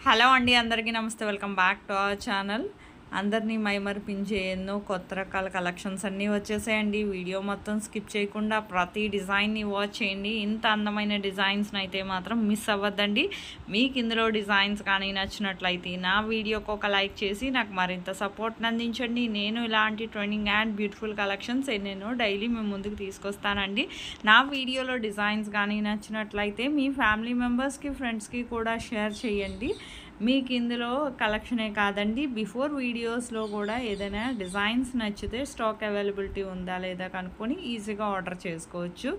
Hello అండి, అందరికీ నమస్తే. Welcome back to our channel. అందరినీ మైమరిపించే ఎన్నో కొత్త రకాల కలెక్షన్స్ అన్నీ వచ్చేసాయండి. వీడియో మొత్తం స్కిప్ చేయకుండా ప్రతి డిజైన్ని వాచ్ చేయండి. ఇంత అందమైన డిజైన్స్ని అయితే మాత్రం మిస్ అవ్వద్దండి. మీకు ఇందులో డిజైన్స్ కానీ నచ్చినట్లయితే నా వీడియోకి ఒక లైక్ చేసి నాకు మరింత సపోర్ట్ని అందించండి. నేను ఇలాంటి ట్రెండింగ్ అండ్ బ్యూటిఫుల్ కలెక్షన్స్ ఎన్నెన్నో డైలీ మేము ముందుకు తీసుకొస్తానండి. నా వీడియోలో డిజైన్స్ కానీ నచ్చినట్లయితే మీ ఫ్యామిలీ మెంబర్స్కి, ఫ్రెండ్స్కి కూడా షేర్ చేయండి. మీకు ఇందులో కలెక్షనే కాదండి, బిఫోర్ వీడియోస్లో కూడా ఏదైనా డిజైన్స్ నచ్చితే స్టాక్ అవైలబిలిటీ ఉందా లేదా కనుక్కొని ఈజీగా ఆర్డర్ చేసుకోవచ్చు.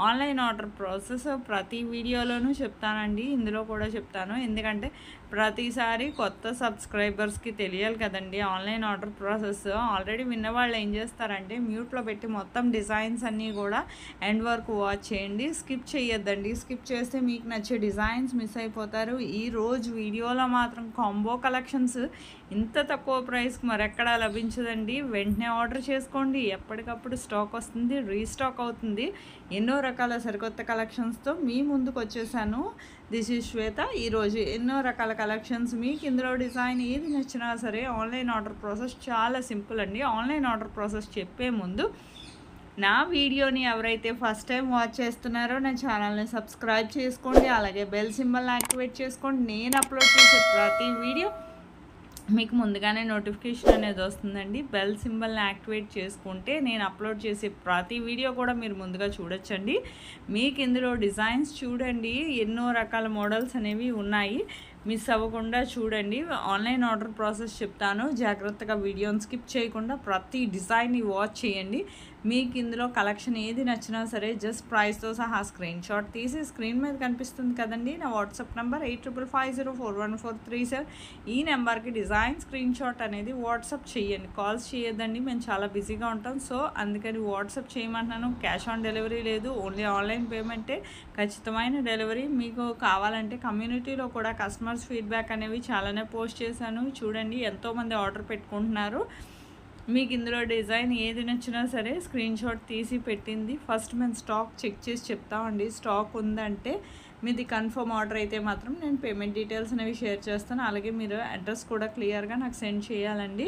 ఆన్లైన్ ఆర్డర్ ప్రాసెస్ ప్రతి వీడియోలోనూ చెప్తానండి, ఇందులో కూడా చెప్తాను. ఎందుకంటే ప్రతిసారి కొత్త సబ్స్క్రైబర్స్కి తెలియాలి కదండి ఆన్లైన్ ఆర్డర్ ప్రాసెస్. ఆల్రెడీ విన్న వాళ్ళు ఏం చేస్తారంటే మ్యూట్లో పెట్టి మొత్తం డిజైన్స్ అన్నీ కూడా ఎండ్ వరకు వాచ్ చేయండి, స్కిప్ చేయొద్దండి. స్కిప్ చేస్తే మీకు నచ్చే డిజైన్స్ మిస్ అయిపోతారు. ఈరోజు వీడియోలో మాత్రం కాంబో కలెక్షన్స్ ఇంత తక్కువ ప్రైస్కి మరెక్కడా లభించదండి. వెంటనే ఆర్డర్ చేసుకోండి, ఎప్పటికప్పుడు స్టాక్ వస్తుంది, రీస్టాక్ అవుతుంది. ఎన్నో రకాల సరికొత్త కలెక్షన్స్తో మీ ముందుకు వచ్చేసాను. దిస్ ఈజ్ శ్వేత. ఈరోజు ఎన్నో రకాల కలెక్షన్స్, మీకు ఇందులో డిజైన్ ఏది నచ్చినా సరే ఆన్లైన్ ఆర్డర్ ప్రాసెస్ చాలా సింపుల్ అండి. ఆన్లైన్ ఆర్డర్ ప్రాసెస్ చెప్పే ముందు నా వీడియోని ఎవరైతే ఫస్ట్ టైం వాచ్ చేస్తున్నారో నా ఛానల్ని సబ్స్క్రైబ్ చేసుకోండి, అలాగే బెల్ సింబల్ని యాక్టివేట్ చేసుకోండి. నేను అప్లోడ్ చేసే ప్రతి వీడియో మీకు ముందుగానే నోటిఫికేషన్ అనేది వస్తుందండి. బెల్ సింబల్ని యాక్టివేట్ చేసుకుంటే నేను అప్లోడ్ చేసే ప్రతి వీడియో కూడా మీరు ముందుగా చూడొచ్చండి. మీకు ఇందులో డిజైన్స్ చూడండి, ఎన్నో రకాల మోడల్స్ అనేవి ఉన్నాయి, మిస్ అవ్వకుండా చూడండి. ఆన్లైన్ ఆర్డర్ ప్రాసెస్ చెప్తాను, జాగ్రత్తగా వీడియోని స్కిప్ చేయకుండా ప్రతి డిజైన్ని వాచ్ చేయండి. మీకు ఇందులో కలెక్షన్ ఏది నచ్చినా సరే జస్ట్ ప్రైస్తో సహా స్క్రీన్ షాట్ తీసి స్క్రీన్ మీద కనిపిస్తుంది కదండి నా వాట్సాప్ నెంబర్ 8555041437. ఈ నెంబర్కి డిజైన్ స్క్రీన్ షాట్ అనేది వాట్సాప్ చేయండి, కాల్స్ చేయొద్దండి, మేము చాలా బిజీగా ఉంటాం. సో అందుకని వాట్సాప్ చేయమంటున్నాను. క్యాష్ ఆన్ డెలివరీ లేదు, ఓన్లీ ఆన్లైన్ పేమెంటే. ఖచ్చితమైన డెలివరీ. మీకు కావాలంటే కమ్యూనిటీలో కూడా కస్టమర్స్ ఫీడ్బ్యాక్ అనేవి చాలానే పోస్ట్ చేశాను, చూడండి. ఎంతోమంది ఆర్డర్ పెట్టుకుంటున్నారు. మీకు ఇందులో డిజైన్ ఏది నచ్చినా సరే స్క్రీన్ షాట్ తీసి పెట్టింది ఫస్ట్ మేము స్టాక్ చెక్ చేసి చెప్తామండి. స్టాక్ ఉందంటే మీది కన్ఫర్మ్ ఆర్డర్ అయితే మాత్రం నేను పేమెంట్ డీటెయిల్స్ అనేవి షేర్ చేస్తాను. అలాగే మీరు అడ్రస్ కూడా క్లియర్గా నాకు సెండ్ చేయాలండి.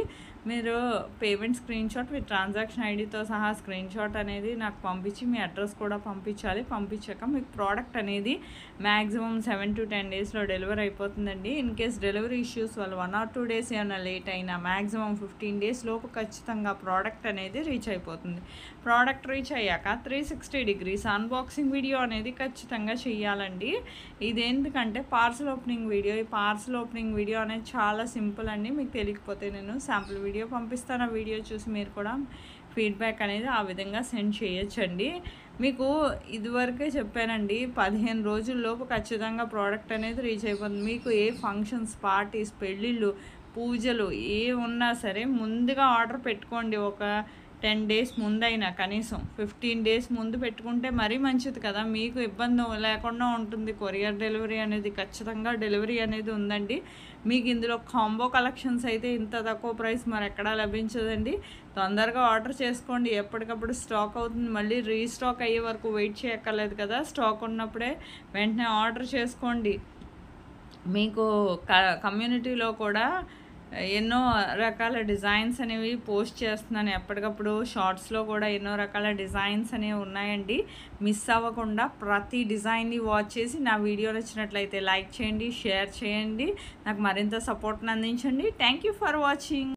మీరు payment screen shot with transaction ఐడితో సహా స్క్రీన్ షాట్ అనేది నాకు పంపించి మీ అడ్రస్ కూడా పంపించాలి. పంపించాక మీకు ప్రోడక్ట్ అనేది మ్యాక్సిమం 7 to 10 డేస్లో డెలివరీ అయిపోతుందండి. ఇన్ కేస్ డెలివరీ ఇష్యూస్ వల్ల 1 or 2 డేస్ ఏమైనా లేట్ అయినా మ్యాక్సిమం 15 డేస్ లోపు ఖచ్చితంగా ప్రోడక్ట్ అనేది రీచ్ అయిపోతుంది. ప్రోడక్ట్ రీచ్ అయ్యాక 360 degrees అన్బాక్సింగ్ వీడియో అనేది ఖచ్చితంగా చేయాలండి. ఇదేందుకంటే పార్సల్ ఓపెనింగ్ వీడియో. ఈ పార్సల్ ఓపెనింగ్ వీడియో అనేది చాలా సింపుల్ అండి. మీకు తెలియకపోతే నేను శాంపుల్ వీడియో పంపిస్తాను, ఆ వీడియో చూసి మీరు కూడా ఫీడ్బ్యాక్ అనేది ఆ విధంగా సెండ్ చేయొచ్చండి. మీకు ఇదివరకే చెప్పానండి, 15 రోజుల్లోపు ఖచ్చితంగా ప్రోడక్ట్ అనేది రీచ్ అయిపోతుంది. మీకు ఏ ఫంక్షన్స్, పార్టీస్, పెళ్ళిళ్ళు, పూజలు ఏ ఉన్నా సరే ముందుగా ఆర్డర్ పెట్టుకోండి. ఒక 10 డేస్ ముందైనా, కనీసం 15 డేస్ ముందు పెట్టుకుంటే మరీ మంచిది కదా, మీకు ఇబ్బంది లేకుండా ఉంటుంది. కొరియర్ డెలివరీ అనేది ఖచ్చితంగా డెలివరీ అనేది ఉందండి. మీకు ఇందులో కాంబో కలెక్షన్స్ అయితే ఇంత తక్కువ ప్రైస్ మరి ఎక్కడా లభించదండి. తొందరగా ఆర్డర్ చేసుకోండి, ఎప్పటికప్పుడు స్టాక్ అవుతుంది. మళ్ళీ రీస్టాక్ అయ్యే వరకు వెయిట్ చేయక్కర్లేదు కదా. స్టాక్ ఉన్నప్పుడే వెంటనే ఆర్డర్ చేసుకోండి. మీకు కమ్యూనిటీలో కూడా ఎన్నో రకాల డిజైన్స్ అనేవి పోస్ట్ చేస్తున్నాను ఎప్పటికప్పుడు. షార్ట్స్లో కూడా ఎన్నో రకాల డిజైన్స్ అనేవి ఉన్నాయండి. మిస్ అవ్వకుండా ప్రతి డిజైన్ని వాచ్ చేసి నా వీడియో నచ్చినట్లయితే లైక్ చేయండి, షేర్ చేయండి, నాకు మరింత సపోర్ట్ని అందించండి. Thank you for watching.